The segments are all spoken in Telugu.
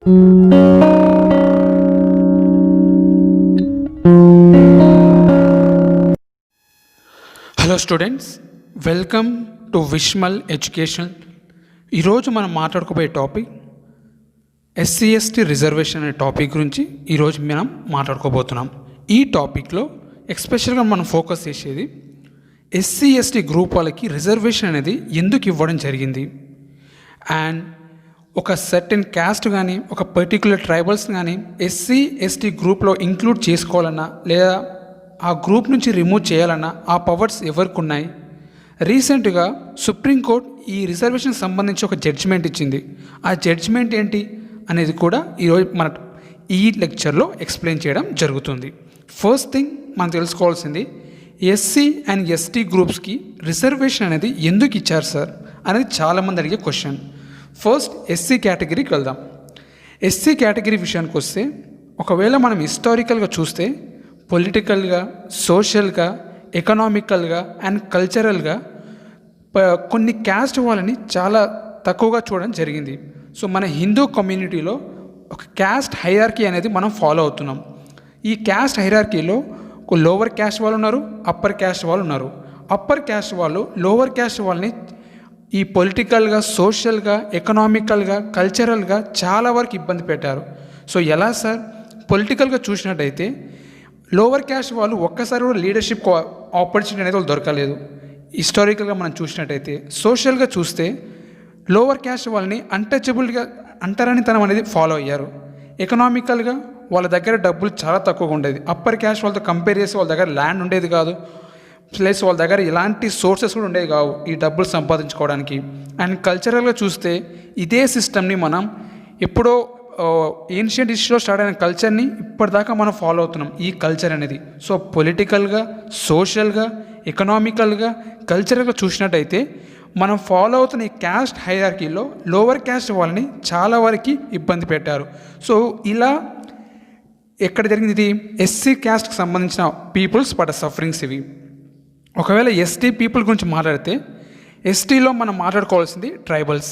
Hello students, welcome to Vishmal education. ఈరోజు మనం మాట్లాడుకోబోయే టాపిక్ ఎస్సీ ఎస్టీ రిజర్వేషన్ అనే టాపిక్ గురించి ఈరోజు మనం మాట్లాడుకోబోతున్నాం. ఈ టాపిక్లో ఎస్పెషల్గా మనం ఫోకస్ చేసేది ఎస్సీ ఎస్టీ గ్రూప్ వాళ్ళకి రిజర్వేషన్ అనేది ఎందుకు ఇవ్వడం జరిగింది, అండ్ ఒక సర్టెన్ క్యాస్ట్ కానీ ఒక పర్టికులర్ ట్రైబల్స్ కానీ ఎస్సీ ఎస్టీ గ్రూప్లో ఇంక్లూడ్ చేసుకోవాలన్నా లేదా ఆ గ్రూప్ నుంచి రిమూవ్ చేయాలన్నా ఆ పవర్స్ ఎవరికి ఉన్నాయి. రీసెంట్గా సుప్రీంకోర్టు ఈ రిజర్వేషన్ సంబంధించి ఒక జడ్జిమెంట్ ఇచ్చింది. ఆ జడ్జిమెంట్ ఏంటి అనేది కూడా ఈరోజు మన ఈ లెక్చర్లో ఎక్స్ప్లెయిన్ చేయడం జరుగుతుంది. ఫస్ట్ థింగ్ మనం తెలుసుకోవాల్సింది, ఎస్సీ అండ్ ఎస్టీ గ్రూప్స్కి రిజర్వేషన్ అనేది ఎందుకు ఇచ్చారు సార్ అనేది చాలామంది అడిగే క్వశ్చన్. ఫస్ట్ ఎస్సీ కేటగిరీకి వెళ్దాం. ఎస్సీ కేటగిరీ విషయానికి వస్తే, ఒకవేళ మనం హిస్టారికల్గా చూస్తే పొలిటికల్గా, సోషల్గా, ఎకనామికల్గా అండ్ కల్చరల్గా కొన్ని క్యాస్ట్ వాళ్ళని చాలా తక్కువగా చూడడం జరిగింది. సో మన హిందూ కమ్యూనిటీలో ఒక క్యాస్ట్ హైరార్కీ అనేది మనం ఫాలో అవుతున్నాం. ఈ క్యాస్ట్ హైరార్కీలో లోవర్ క్యాస్ట్ వాళ్ళు ఉన్నారు, అప్పర్ క్యాస్ట్ వాళ్ళు ఉన్నారు. అప్పర్ క్యాస్ట్ వాళ్ళు లోవర్ క్యాస్ట్ వాళ్ళని ఈ పొలిటికల్గా, సోషల్గా, ఎకనామికల్గా, కల్చరల్గా చాలా వరకు ఇబ్బంది పెట్టారు. సో ఎలా సార్? పొలిటికల్గా చూసినట్టయితే లోవర్ క్యాస్ట్ వాళ్ళు ఒక్కసారి కూడా లీడర్షిప్ ఆపర్చునిటీ అనేది వాళ్ళు దొరకలేదు హిస్టారికల్గా మనం చూసినట్టయితే. సోషల్గా చూస్తే లోవర్ క్యాస్ట్ వాళ్ళని అన్టచబుల్గా, అంటరానితనం అనేది ఫాలో అయ్యారు. ఎకనామికల్గా వాళ్ళ దగ్గర డబ్బులు చాలా తక్కువగా ఉండేది. అప్పర్ క్యాస్ట్ వాళ్ళతో కంపేర్ చేసి వాళ్ళ దగ్గర ల్యాండ్ ఉండేది కాదు, ప్లస్ వాళ్ళ దగ్గర ఎలాంటి సోర్సెస్ కూడా ఉండేవి కావు ఈ డబ్బులు సంపాదించుకోవడానికి. అండ్ కల్చరల్గా చూస్తే ఇదే సిస్టమ్ని మనం ఎప్పుడో ఏన్షియంట్ హిస్టరీలో స్టార్ట్ అయిన కల్చర్ని ఇప్పటిదాకా మనం ఫాలో అవుతున్నాం ఈ కల్చర్ అనేది. సో పొలిటికల్గా, సోషల్గా, ఎకనామికల్గా, కల్చరల్గా చూసినట్టయితే మనం ఫాలో అవుతున్న ఈ క్యాస్ట్ హైరార్కీలో లోవర్ క్యాస్ట్ వాళ్ళని చాలా వరకు ఇబ్బంది పెట్టారు. సో ఇలా ఎక్కడ జరిగింది ఇది? ఎస్సీ క్యాస్ట్కి సంబంధించిన పీపుల్స్ పడ్డ సఫరింగ్స్ ఇవి. ఒకవేళ ఎస్టీ పీపుల్ గురించి మాట్లాడితే, ఎస్టీలో మనం మాట్లాడుకోవాల్సింది ట్రైబల్స్.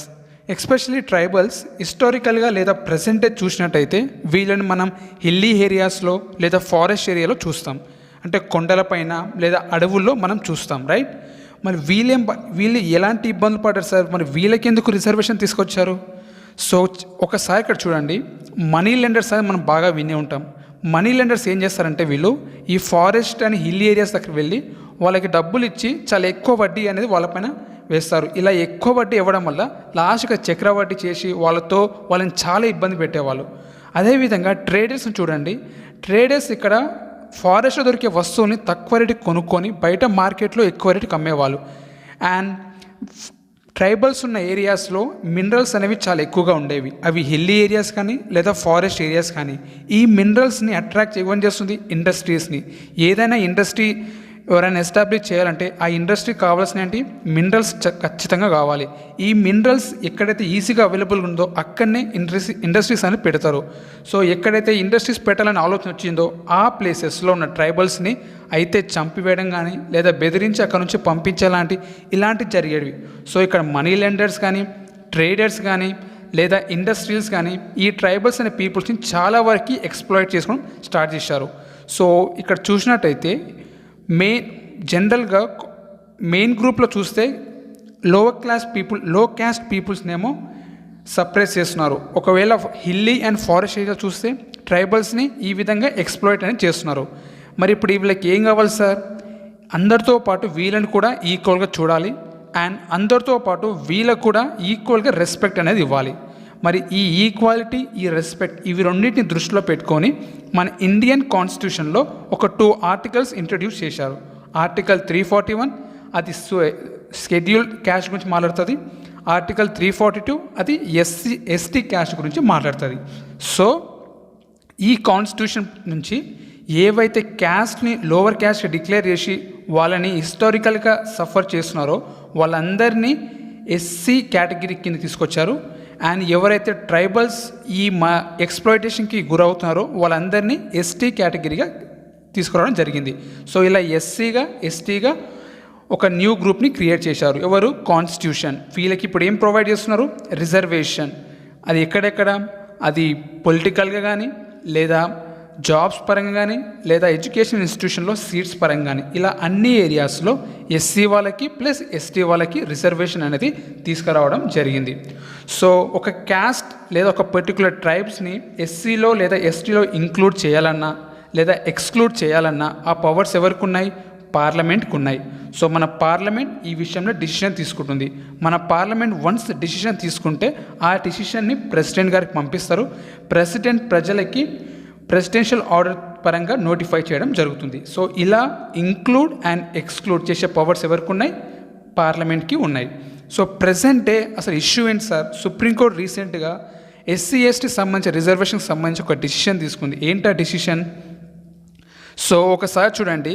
ఎస్పెషలీ ట్రైబల్స్ హిస్టారికల్గా లేదా ప్రజెంటే చూసినట్టయితే వీళ్ళని మనం హిల్లీ ఏరియాస్లో లేదా ఫారెస్ట్ ఏరియాలో చూస్తాం, అంటే కొండలపైన లేదా అడవుల్లో మనం చూస్తాం, రైట్? మరి వీళ్ళు ఎలాంటి ఇబ్బందులు పడ్డారు సార్? మరి వీళ్ళకి ఎందుకు రిజర్వేషన్ తీసుకొచ్చారు? సో ఒకసారి ఇక్కడ చూడండి, మనీ లెండర్స్ అని మనం బాగా వినే ఉంటాం. మనీ లెండర్స్ ఏం చేస్తారంటే వీళ్ళు ఈ ఫారెస్ట్ అని హిల్ ఏరియాస్ దగ్గర వెళ్ళి వాళ్ళకి డబ్బులు ఇచ్చి చాలా ఎక్కువ వడ్డీ అనేది వాళ్ళపైన వేస్తారు. ఇలా ఎక్కువ వడ్డీ ఇవ్వడం వల్ల లాస్ట్గా చక్రవడ్డీ చేసి వాళ్ళని చాలా ఇబ్బంది పెట్టేవాళ్ళు. అదేవిధంగా ట్రేడర్స్ని చూడండి. ట్రేడర్స్ ఇక్కడ ఫారెస్ట్లో దొరికే వస్తువుని తక్కువ రేటుకి కొనుక్కొని బయట మార్కెట్లో ఎక్కువ రేటుకి అమ్మేవాళ్ళు. అండ్ ట్రైబల్స్ ఉన్న ఏరియాస్లో మినరల్స్ అనేవి చాలా ఎక్కువగా ఉండేవి. అవి హిల్లీ ఏరియాస్ కానీ లేదా ఫారెస్ట్ ఏరియాస్ కానీ. ఈ మినరల్స్ని అట్రాక్ట్ చేయడం చేస్తుంది ఇండస్ట్రీస్ని. ఏదైనా ఇండస్ట్రీ ఎవరైనా ఎస్టాబ్లిష్ చేయాలంటే ఆ ఇండస్ట్రీకి కావాల్సిన ఏంటి? మినరల్స్ ఖచ్చితంగా కావాలి. ఈ మినరల్స్ ఎక్కడైతే ఈజీగా అవైలబుల్ ఉందో అక్కడనే ఇండస్ట్రీస్ అనేది పెడతారు. సో ఎక్కడైతే ఇండస్ట్రీస్ పెట్టాలని ఆలోచన వచ్చిందో ఆ ప్లేసెస్లో ఉన్న ట్రైబల్స్ని అయితే చంపివేయడం కానీ లేదా బెదిరించి అక్కడ నుంచి పంపించాలంటే ఇలాంటివి జరిగేవి. సో ఇక్కడ మనీ లెండర్స్ కానీ, ట్రేడర్స్ కానీ లేదా ఇండస్ట్రీస్ కానీ ఈ ట్రైబల్స్ అనే పీపుల్స్ని చాలా వరకు ఎక్స్ప్లాయిట్ చేసుకోవడం స్టార్ట్ చేశారు. సో ఇక్కడ చూసినట్టయితే జనరల్గా మెయిన్ గ్రూప్లో చూస్తే లోవర్ క్లాస్ పీపుల్, లో క్యాస్ట్ పీపుల్స్నేమో సప్రెస్ చేస్తున్నారు. ఒకవేళ హిల్లీ అండ్ ఫారెస్ట్ ఏరియా చూస్తే ట్రైబల్స్ని ఈ విధంగా ఎక్స్ప్లాయిట్ అనేది చేస్తున్నారు. మరి ఇప్పుడు వీళ్ళకి ఏం కావాలి సార్? అందరితో పాటు వీళ్ళని కూడా ఈక్వల్గా చూడాలి, అండ్ అందరితో పాటు వీళ్ళకు కూడా ఈక్వల్గా రెస్పెక్ట్ అనేది ఇవ్వాలి. మరి ఈ ఈక్వాలిటీ, ఈ రెస్పెక్ట్, ఇవి రెండింటిని దృష్టిలో పెట్టుకొని మన ఇండియన్ కాన్స్టిట్యూషన్లో ఒక 2 ఆర్టికల్స్ ఇంట్రడ్యూస్ చేశారు. ఆర్టికల్ 341 అది షెడ్యూల్డ్ క్యాస్ట్ గురించి మాట్లాడుతుంది. ఆర్టికల్ 342 అది ఎస్టీ క్యాస్ట్ గురించి మాట్లాడుతుంది. సో ఈ కాన్స్టిట్యూషన్ నుంచి ఏవైతే క్యాస్ట్ని లోవర్ క్యాస్ట్ డిక్లేర్ చేసి వాళ్ళని హిస్టారికల్గా సఫర్ చేస్తున్నారో వాళ్ళందరినీ ఎస్సీ కేటగిరీ కింద తీసుకొచ్చారు. అండ్ ఎవరైతే ట్రైబల్స్ ఈ ఎక్స్ప్లాయిటేషన్కి గురవుతున్నారో వాళ్ళందరినీ ఎస్టీ కేటగిరీగా తీసుకురావడం జరిగింది. సో ఇలా ఎస్సీగా, ఎస్టీగా ఒక న్యూ గ్రూప్ని క్రియేట్ చేశారు. ఎవరు? కాన్స్టిట్యూషన్. వీళ్ళకి ఇప్పుడు ఏం ప్రొవైడ్ చేస్తున్నారు? రిజర్వేషన్. అది ఎక్కడెక్కడ? అది పొలిటికల్గా కానీ లేదా జాబ్స్ పరంగా కానీ లేదా ఎడ్యుకేషన్ ఇన్స్టిట్యూషన్లో సీట్స్ పరంగా కానీ ఇలా అన్ని ఏరియాస్లో ఎస్సీ వాళ్ళకి ప్లస్ ఎస్టీ వాళ్ళకి రిజర్వేషన్ అనేది తీసుకురావడం జరిగింది. సో ఒక క్యాస్ట్ లేదా ఒక పర్టికులర్ ట్రైబ్స్ని ఎస్సీలో లేదా ఎస్టీలో ఇంక్లూడ్ చేయాలన్నా లేదా ఎక్స్క్లూడ్ చేయాలన్నా ఆ పవర్స్ ఎవరికి ఉన్నాయి? పార్లమెంట్కి ఉన్నాయి. సో మన పార్లమెంట్ ఈ విషయంలో డిసిషన్ తీసుకుంటుంది. మన పార్లమెంట్ వన్స్ డిసిషన్ తీసుకుంటే ఆ డిసిషన్ని ప్రెసిడెంట్ గారికి పంపిస్తారు. ప్రెసిడెంట్ ప్రజలకి ప్రెసిడెన్షియల్ ఆర్డర్ పరంగా నోటిఫై చేయడం జరుగుతుంది. సో ఇలా ఇంక్లూడ్ అండ్ ఎక్స్క్లూడ్ చేసే పవర్స్ ఎవరికి ఉన్నాయి? పార్లమెంట్కి ఉన్నాయి. సో ప్రెసెంటే అసలు ఇష్యూ ఏంటి సార్? సుప్రీంకోర్టు రీసెంట్గా ఎస్సీ ఎస్టీ సంబంధించిన రిజర్వేషన్కి సంబంధించి ఒక డిసిషన్ తీసుకుంది. ఏంటి ఆ డిసిషన్? సో ఒకసారి చూడండి,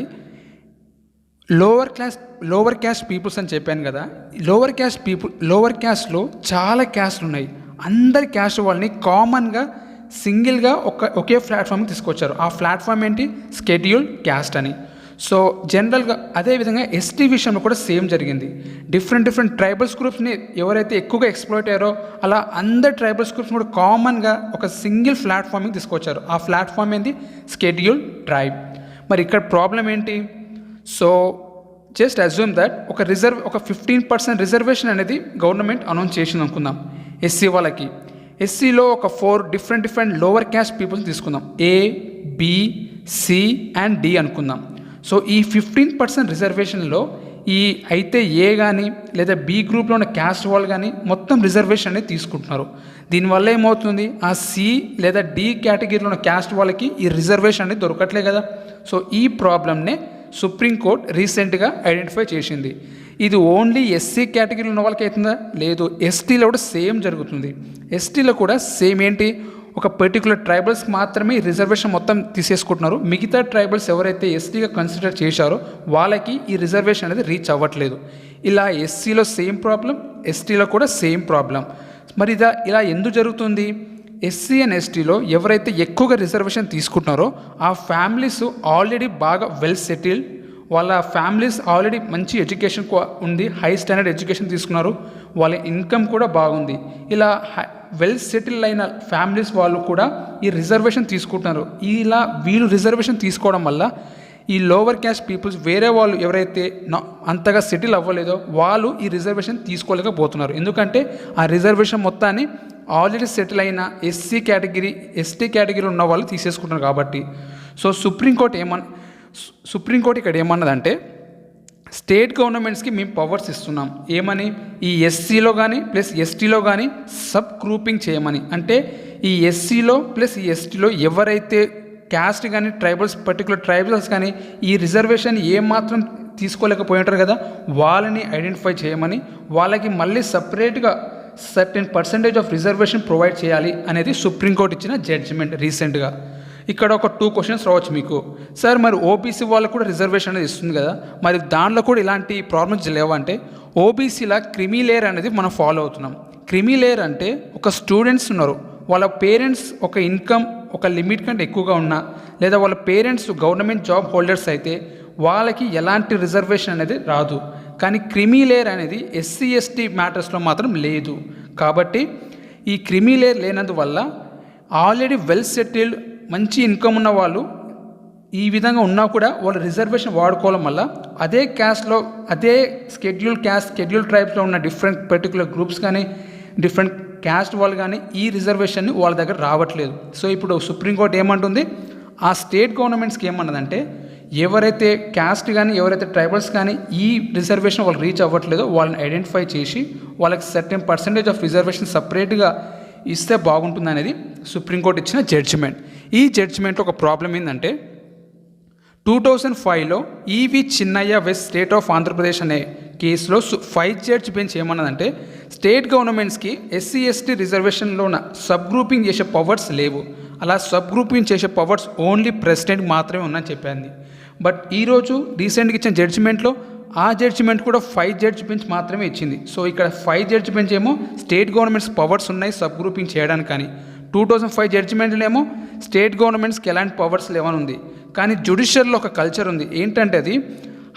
లోవర్ క్యాస్ట్ పీపుల్స్ అని చెప్పాను కదా. లోవర్ క్యాస్ట్లో చాలా క్యాస్ట్లు ఉన్నాయి. అందరి క్యాస్ట్ వాళ్ళని కామన్గా సింగిల్గా ఒకే ప్లాట్ఫామ్కి తీసుకొచ్చారు. ఆ ప్లాట్ఫామ్ ఏంటి? షెడ్యూల్డ్ క్యాస్ట్ అని. సో జనరల్గా అదేవిధంగా ఎస్టీ విషయంలో కూడా సేమ్ జరిగింది. డిఫరెంట్ ట్రైబల్స్ గ్రూప్స్ని ఎవరైతే ఎక్కువగా ఎక్స్ప్లోయిట్ అయ్యారో అలా అందరు ట్రైబల్స్ గ్రూప్స్ కూడా కామన్గా ఒక సింగిల్ ప్లాట్ఫామ్కి తీసుకొచ్చారు. ఆ ప్లాట్ఫామ్ ఏంటి? Scheduled tribe. మరి ఇక్కడ ప్రాబ్లం ఏంటి? సో జస్ట్ అజ్యూమ్ దట్ ఒక 15% రిజర్వేషన్ అనేది గవర్నమెంట్ అనౌన్స్ చేసింది అనుకుందాం ఎస్సీ వాళ్ళకి. ఎస్సీలో ఒక 4 డిఫరెంట్ లోవర్ క్యాస్ట్ పీపుల్స్ తీసుకుందాం. ఏ, బి, సి అండ్ డి అనుకుందాం. సో ఈ 15% రిజర్వేషన్లో అయితే ఏ కానీ లేదా బి గ్రూప్లో ఉన్న క్యాస్ట్ వాళ్ళు కానీ మొత్తం రిజర్వేషన్ అనేది తీసుకుంటున్నారు. దీనివల్ల ఏమవుతుంది? ఆ సి లేదా డి కేటగిరీలో ఉన్న క్యాస్ట్ వాళ్ళకి ఈ రిజర్వేషన్ అనేది దొరకట్లే కదా. సో ఈ ప్రాబ్లమ్నే సుప్రీంకోర్టు రీసెంట్గా ఐడెంటిఫై చేసింది. ఇది ఓన్లీ ఎస్సీ కేటగిరీలో ఉన్న వాళ్ళకి అవుతుందా? లేదు, ఎస్టీలో కూడా సేమ్ జరుగుతుంది. ఎస్టీలో కూడా సేమ్ ఏంటి? ఒక పర్టికులర్ ట్రైబల్స్కి మాత్రమే ఈ రిజర్వేషన్ మొత్తం తీసేసుకుంటున్నారు. మిగతా ట్రైబల్స్ ఎవరైతే ఎస్టీగా కన్సిడర్ చేశారో వాళ్ళకి ఈ రిజర్వేషన్ అనేది రీచ్ అవ్వట్లేదు. ఇలా ఎస్సీలో సేమ్ ప్రాబ్లం, ఎస్టీలో కూడా సేమ్ ప్రాబ్లం. మరి ఇలా ఎందుకు జరుగుతుంది? ఎస్సీ అండ్ ఎస్టీలో ఎవరైతే ఎక్కువగా రిజర్వేషన్ తీసుకుంటున్నారో ఆ ఫ్యామిలీస్ ఆల్రెడీ బాగా వెల్ సెటిల్డ్, వాళ్ళ ఫ్యామిలీస్ ఆల్రెడీ మంచి ఎడ్యుకేషన్ ఉంది, హై స్టాండర్డ్ ఎడ్యుకేషన్ తీసుకున్నారు, వాళ్ళ ఇన్కమ్ కూడా బాగుంది. ఇలా వెల్ సెటిల్ అయిన ఫ్యామిలీస్ వాళ్ళు కూడా ఈ రిజర్వేషన్ తీసుకుంటున్నారు. ఇలా వీళ్ళు రిజర్వేషన్ తీసుకోవడం వల్ల ఈ లోవర్ క్యాస్ట్ పీపుల్స్ వేరే వాళ్ళు ఎవరైతే అంతగా సెటిల్ అవ్వలేదో వాళ్ళు ఈ రిజర్వేషన్ తీసుకోలేకపోతున్నారు. ఎందుకంటే ఆ రిజర్వేషన్ మొత్తాన్ని ఆల్రెడీ సెటిల్ అయిన ఎస్సీ కేటగిరీ, ఎస్టీ కేటగిరీ ఉన్న వాళ్ళు తీసేసుకుంటున్నారు కాబట్టి. సో సుప్రీంకోర్టు ఇక్కడ ఏమన్నదంటే స్టేట్ గవర్నమెంట్స్కి మేము పవర్స్ ఇస్తున్నాం. ఏమని? ఈ ఎస్సీలో కానీ ప్లస్ ఎస్టీలో కానీ సబ్ గ్రూపింగ్ చేయమని. అంటే ఈ ఎస్సీలో ప్లస్ ఈ ఎస్టీలో ఎవరైతే క్యాస్ట్ కానీ పర్టికులర్ ట్రైబల్స్ కానీ ఈ రిజర్వేషన్ ఏమాత్రం తీసుకోలేకపోయి ఉంటారు కదా, వాళ్ళని ఐడెంటిఫై చేయమని, వాళ్ళకి మళ్ళీ సపరేట్గా certain percentage of reservation provide చేయాలి అనేది సుప్రీంకోర్టు ఇచ్చిన జడ్జిమెంట్ రీసెంట్గా. ఇక్కడ ఒక 2 క్వశ్చన్స్ రావచ్చు మీకు. సార్ మరి ఓబీసీ వాళ్ళకు కూడా రిజర్వేషన్ అనేది ఇస్తుంది కదా, మరి దాంట్లో కూడా ఇలాంటి ప్రాబ్లమ్స్ లేవంటే ఓబీసీలా క్రిమీ లేయర్ అనేది మనం ఫాలో అవుతున్నాం. క్రిమీ లేయర్ అంటే ఒక స్టూడెంట్స్ ఉన్నారు, వాళ్ళ పేరెంట్స్ ఒక ఇన్కమ్ ఒక లిమిట్ కంటే ఎక్కువగా ఉన్నా లేదా వాళ్ళ పేరెంట్స్ గవర్నమెంట్ జాబ్ హోల్డర్స్ అయితే వాళ్ళకి ఎలాంటి రిజర్వేషన్ అనేది రాదు. కానీ క్రిమీ లేయర్ అనేది ఎస్సీ ఎస్టీ మ్యాటర్స్లో మాత్రం లేదు. కాబట్టి ఈ క్రిమీ లేయర్ లేనందువల్ల ఆల్రెడీ వెల్ సెటిల్డ్ మంచి ఇన్కమ్ ఉన్న వాళ్ళు ఈ విధంగా ఉన్నా కూడా వాళ్ళు రిజర్వేషన్ వాడుకోవడం వల్ల అదే క్యాస్ట్లో అదే షెడ్యూల్ ట్రైబ్స్లో ఉన్న డిఫరెంట్ పర్టికులర్ గ్రూప్స్ కానీ డిఫరెంట్ క్యాస్ట్ వాళ్ళు కానీ ఈ రిజర్వేషన్ని వాళ్ళ దగ్గర రావట్లేదు. సో ఇప్పుడు సుప్రీంకోర్టు ఏమంటుంది? ఆ స్టేట్ గవర్నమెంట్స్కి ఏమన్నదంటే ఎవరైతే క్యాస్ట్ కానీ ఎవరైతే ట్రైబల్స్ కానీ ఈ రిజర్వేషన్ వాళ్ళు రీచ్ అవ్వట్లేదో వాళ్ళని ఐడెంటిఫై చేసి వాళ్ళకి సర్టెన్ పర్సంటేజ్ ఆఫ్ రిజర్వేషన్ సపరేట్గా ఇస్తే బాగుంటుంది అనేది సుప్రీంకోర్టు ఇచ్చిన జడ్జిమెంట్. ఈ జడ్జిమెంట్లో ఒక ప్రాబ్లం ఏంటంటే 2005లో ఈవి చిన్నయ్య వెస్ట్ స్టేట్ ఆఫ్ ఆంధ్రప్రదేశ్ అనే కేసులో 5 జడ్జ్ బెంచ్ ఏమన్నదంటే స్టేట్ గవర్నమెంట్స్కి ఎస్సీ ఎస్టీ రిజర్వేషన్లో ఉన్న సబ్ గ్రూపింగ్ చేసే పవర్స్ లేవు, అలా సబ్ గ్రూపింగ్ చేసే పవర్స్ ఓన్లీ ప్రెసిడెంట్కి మాత్రమే ఉందని చెప్పింది. బట్ ఈరోజు రీసెంట్గా ఇచ్చిన జడ్జిమెంట్లో ఆ జడ్జిమెంట్ కూడా 5 జడ్జ్ బెంచ్ మాత్రమే ఇచ్చింది. సో ఇక్కడ 5 జడ్జ్ బెంచ్ ఏమో స్టేట్ గవర్నమెంట్స్ పవర్స్ ఉన్నాయి సబ్ గ్రూపింగ్ చేయడానికి, కానీ 2005 జడ్జిమెంట్లో ఏమో స్టేట్ గవర్నమెంట్స్కి ఎలాంటి పవర్స్ లేవని ఉంది. కానీ జ్యుడిషియల్లో ఒక కల్చర్ ఉంది, ఏంటంటే అది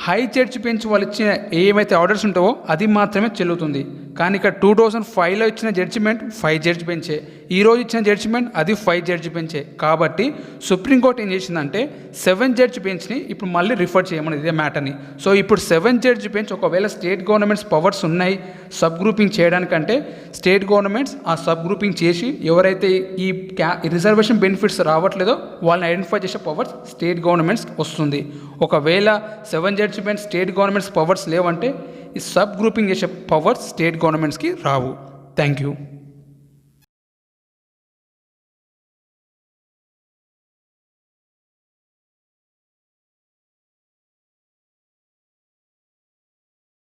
హై జడ్జి బెంచ్ వాళ్ళు ఇచ్చిన ఏమైతే ఆర్డర్స్ ఉంటావో అది మాత్రమే చెల్లుతుంది. కానీ ఇక్కడ 2005లో ఇచ్చిన జడ్జిమెంట్ 5 జడ్జి బెంచే, ఈరోజు ఇచ్చిన జడ్జిమెంట్ అది 5 జడ్జి బెంచే. కాబట్టి సుప్రీంకోర్టు ఏం చేసిందంటే 7 జడ్జి బెంచ్ని ఇప్పుడు మళ్ళీ రిఫర్ చేయమని ఇదే మ్యాటర్ని. సో ఇప్పుడు 7 జడ్జి బెంచ్ ఒకవేళ స్టేట్ గవర్నమెంట్స్ పవర్స్ ఉన్నాయి సబ్ గ్రూపింగ్ చేయడానికంటే స్టేట్ గవర్నమెంట్స్ ఆ సబ్ గ్రూపింగ్ చేసి ఎవరైతే ఈ రిజర్వేషన్ బెనిఫిట్స్ రావట్లేదో వాళ్ళని ఐడెంటిఫై చేసే పవర్స్ స్టేట్ గవర్నమెంట్స్ వస్తుంది. ఒకవేళ 7 judge bench state governments powers లేవంటే ఈ సబ్ గ్రూపింగ్ చేసే పవర్స్ స్టేట్ గవర్నమెంట్స్కి రావు. Thank you.